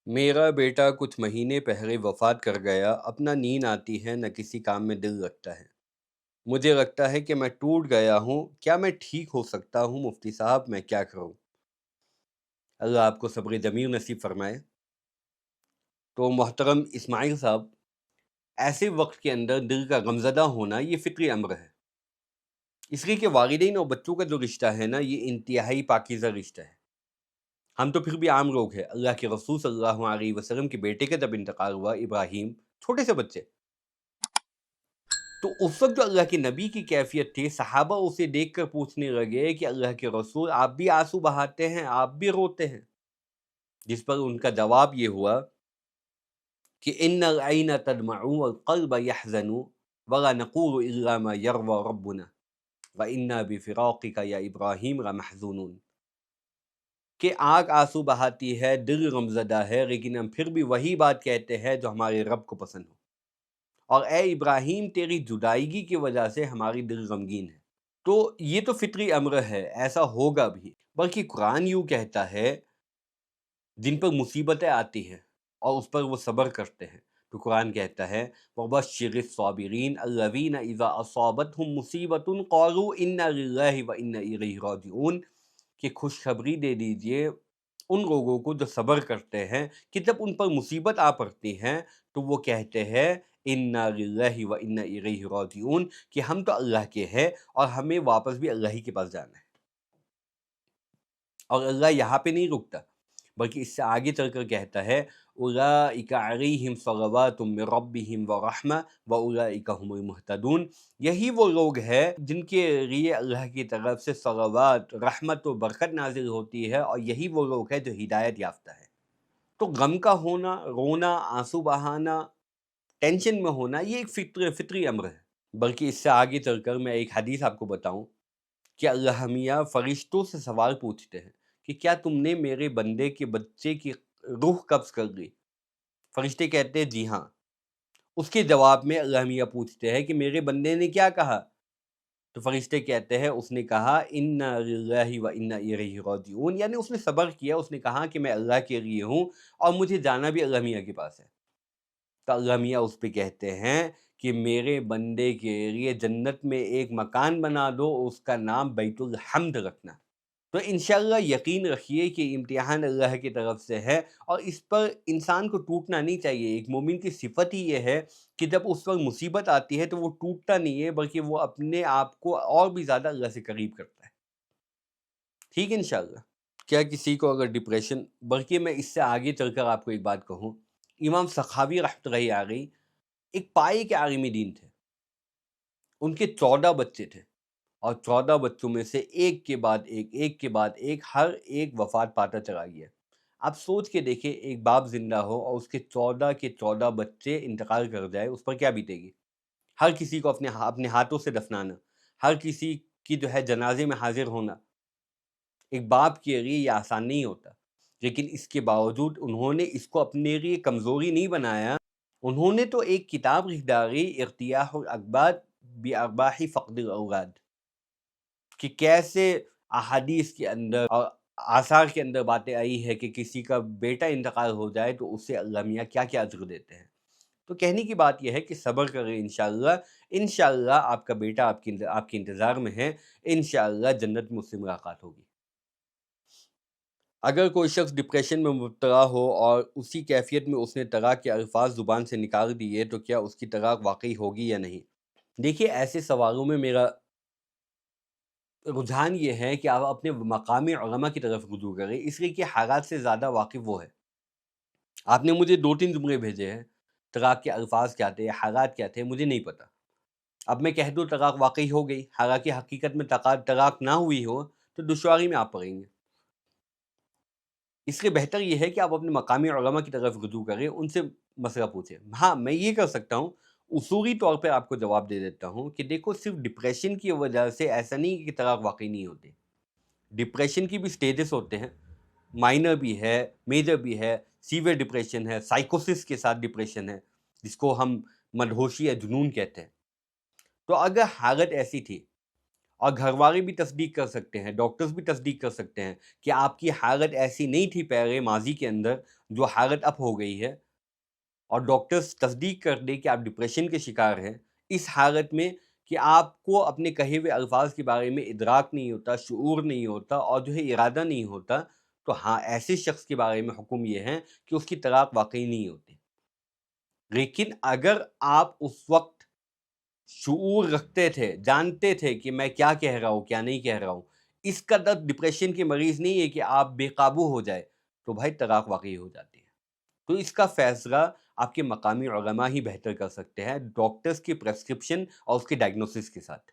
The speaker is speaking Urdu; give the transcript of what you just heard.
میرا بیٹا کچھ مہینے پہلے وفات کر گیا، اب نہ نیند آتی ہے نہ کسی کام میں دل لگتا ہے۔ مجھے لگتا ہے کہ میں ٹوٹ گیا ہوں، کیا میں ٹھیک ہو سکتا ہوں؟ مفتی صاحب میں کیا کروں؟ اللہ آپ کو صبر جمیل نصیب فرمائے۔ تو محترم اسماعیل صاحب، ایسے وقت کے اندر دل کا غمزدہ ہونا یہ فطری امر ہے، اس لیے کہ والدین اور بچوں کا جو رشتہ ہے نا، یہ انتہائی پاکیزہ رشتہ ہے۔ ہم تو پھر بھی عام لوگ ہیں۔ اللہ کے رسول صلی اللہ علیہ وسلم کے بیٹے کا جب انتقال ہوا، ابراہیم، چھوٹے سے بچے، تو اس وقت جو اللہ کے نبی کی کیفیت تھی، صحابہ اسے دیکھ کر پوچھنے لگے کہ اللہ کے رسول، آپ بھی آنسو بہاتے ہیں، آپ بھی روتے ہیں؟ جس پر ان کا جواب یہ ہوا کہ ان العین تدمع والقلب يحزن ولا نقول الا ما يرضى ربنا وانا بفراقك یا ابراہیم لمحزونون، کہ آنکھ آنسو بہاتی ہے، دل غمزدہ ہے، لیکن ہم پھر بھی وہی بات کہتے ہیں جو ہمارے رب کو پسند ہو، اور اے ابراہیم، تیری جدائیگی کی وجہ سے ہماری دل غمگین ہے۔ تو یہ تو فطری امر ہے، ایسا ہوگا بھی، بلکہ قرآن یوں کہتا ہے جن پر مصیبتیں آتی ہیں اور اس پر وہ صبر کرتے ہیں، تو قرآن کہتا ہے وَبَشِّرِ الصَّابِرِينَ الَّذِينَ إِذَا أَصَابَتْهُمْ مُصِيبَةٌ قَالُوا إِنَّا لِلَّهِ وَإِنَّا إِلَيْهِ رَاجِعُونَ، کہ خوشخبری دے دیجئے ان لوگوں کو جو صبر کرتے ہیں کہ جب ان پر مصیبت آ پڑتی ہیں تو وہ کہتے ہیں اِنَّا لِلَّهِ وَإِنَّا إِلَيْهِ رَاجِعُونَ، کہ ہم تو اللہ کے ہیں اور ہمیں واپس بھی اللہ ہی کے پاس جانا ہے۔ اور اللہ یہاں پہ نہیں رکتا، بلکہ اس سے آگے چل کر کہتا ہے اولئک علیہم صلوات من ربہم ورحمہ واولئک هم المہتدون، یہی وہ لوگ ہیں جن کے لیے اللہ کی طرف سے صلوات، رحمت و برکت نازل ہوتی ہے، اور یہی وہ لوگ ہیں جو ہدایت یافتہ ہے۔ تو غم کا ہونا، رونا، آنسو بہانا، ٹینشن میں ہونا، یہ ایک فطری امر ہے۔ بلکہ اس سے آگے چل کر میں ایک حدیث آپ کو بتاؤں کہ اللہ میاں فرشتوں سے سوال پوچھتے ہیں کہ کیا تم نے میرے بندے کے بچے کی روح قبض کر لی؟ فرشتے کہتے ہیں جی ہاں۔ اس کے جواب میں اللہ میاں پوچھتے ہیں کہ میرے بندے نے کیا کہا؟ تو فرشتے کہتے ہیں اس نے کہا انا للہ و انا الیہ راجعون، یعنی اس نے صبر کیا، اس نے کہا کہ میں اللہ کے لیے ہوں اور مجھے جانا بھی اللہ میاں کے پاس ہے۔ تو اللہ میاں اس پہ کہتے ہیں کہ میرے بندے کے لیے جنت میں ایک مکان بنا دو، اس کا نام بیت الحمد رکھنا۔ تو انشاءاللہ یقین رکھیے کہ امتحان اللہ کی طرف سے ہے، اور اس پر انسان کو ٹوٹنا نہیں چاہیے۔ ایک مومن کی صفت ہی یہ ہے کہ جب اس وقت مصیبت آتی ہے تو وہ ٹوٹتا نہیں ہے، بلکہ وہ اپنے آپ کو اور بھی زیادہ اللہ سے قریب کرتا ہے۔ ٹھیک ہے انشاءاللہ۔ کیا کسی کو اگر ڈپریشن، بلکہ میں اس سے آگے چل کر آپ کو ایک بات کہوں، امام سخاوی رحمۃ اللہ علیہ ایک پائے کے عالم دین تھے، ان کے 14 بچے تھے، اور 14 بچوں میں سے ایک کے بعد ایک ہر ایک وفات پاتا چلا گیا۔ آپ سوچ کے دیکھیں، ایک باپ زندہ ہو اور اس کے 14 بچے انتقال کر جائے، اس پر کیا بیتے گی؟ ہر کسی کو اپنے ہاتھوں سے دفنانا، ہر کسی کی جو ہے جنازے میں حاضر ہونا، ایک باپ کے لیے یہ آسان نہیں ہوتا۔ لیکن اس کے باوجود انہوں نے اس کو اپنے لیے کمزوری نہیں بنایا، انہوں نے تو ایک کتاب لکھ ڈالی، ارتیاح الاقباد بارباح فقد الاولاد، کہ کیسے احادیث کے اندر اور آثار کے اندر باتیں آئی ہے کہ کسی کا بیٹا انتقال ہو جائے تو اسے اللہ میاں کیا کیا اجر دیتے ہیں۔ تو کہنے کی بات یہ ہے کہ صبر کریں، انشاءاللہ انشاءاللہ آپ کا بیٹا آپ کے انتظار میں ہے، انشاءاللہ جنت میں اس سے ملاقات ہوگی۔ اگر کوئی شخص ڈپریشن میں مبتلا ہو اور اسی کیفیت میں اس نے طلاق کے الفاظ زبان سے نکال دیے تو کیا اس کی طلاق واقعی ہوگی یا نہیں؟ دیکھیے، ایسے سوالوں میں میرا رجحان یہ ہے کہ آپ اپنے مقامی علماء کی طرف رجوع کریں، اس لیے کہ حالات سے زیادہ واقف وہ ہے۔ آپ نے مجھے 2-3 جملے بھیجے ہیں، طلاق کے الفاظ کیا تھے، حالات کیا تھے، مجھے نہیں پتا۔ اب میں کہہ دوں طلاق واقعی ہو گئی، حالانکہ حقیقت میں طلاق نہ ہوئی ہو، تو دشواری میں آپ پڑیں گے۔ اس لیے بہتر یہ ہے کہ آپ اپنے مقامی علماء کی طرف رجوع کریں، ان سے مسئلہ پوچھیں۔ ہاں، میں یہ کر سکتا ہوں، اصولی طور پہ آپ کو جواب دے دیتا ہوں کہ دیکھو، صرف ڈپریشن کی وجہ سے ایسا نہیں کہ طلاق واقعی نہیں ہوتی۔ ڈپریشن کی بھی سٹیجز ہوتے ہیں، مائنر بھی ہے، میجر بھی ہے، سیویئر ڈپریشن ہے، سائیکوسس کے ساتھ ڈپریشن ہے، جس کو ہم مدہوشی یا جنون کہتے ہیں۔ تو اگر حالت ایسی تھی اور گھر والے بھی تصدیق کر سکتے ہیں، ڈاکٹرز بھی تصدیق کر سکتے ہیں کہ آپ کی حالت ایسی نہیں تھی پہلے ماضی کے اندر جو حالت اب ہو گئی ہے، اور ڈاکٹرز تصدیق کر دے کہ آپ ڈپریشن کے شکار ہیں، اس حالت میں کہ آپ کو اپنے کہے ہوئے الفاظ کے بارے میں ادراک نہیں ہوتا، شعور نہیں ہوتا، اور جو ہے ارادہ نہیں ہوتا، تو ہاں ایسے شخص کے بارے میں حکم یہ ہے کہ اس کی طلاق واقعی نہیں ہوتی۔ لیکن اگر آپ اس وقت شعور رکھتے تھے، جانتے تھے کہ میں کیا کہہ رہا ہوں، کیا نہیں کہہ رہا ہوں، اس کا درد ڈپریشن کے مریض نہیں ہے کہ آپ بے قابو ہو جائے، تو بھائی طلاق واقعی ہو جاتی ہے۔ تو اس کا فیصلہ آپ کے مقامی علماء ہی بہتر کر سکتے ہیں ڈاکٹرز کی پرسکرپشن اور اس کے ڈائگنوسس کے ساتھ۔